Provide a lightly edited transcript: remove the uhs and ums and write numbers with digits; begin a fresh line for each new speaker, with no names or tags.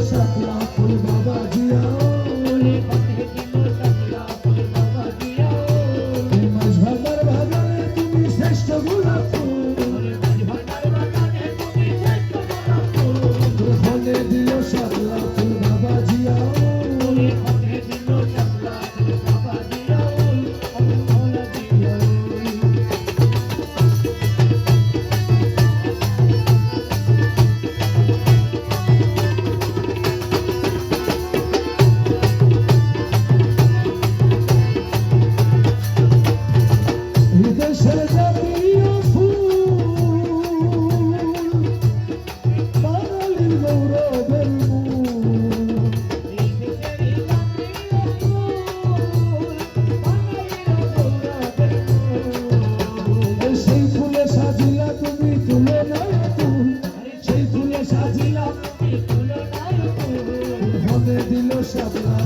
শাপলা ফুল বাবা জিয়া মাঝ ভান্ডার বাগানে তুমি শ্রেষ্ঠ গোলাপ ফুল ফলে দিল শাপলা ফুল বাবা জিয়া দেশের জাতীয় ফুল বাঙালির গৌরবের সেই ফুলে সাজিলা তুমি তুলে নয় ফুল সেই ফুলে সাজিলা তুমি তুলে নয় ফুল দিল শাপলা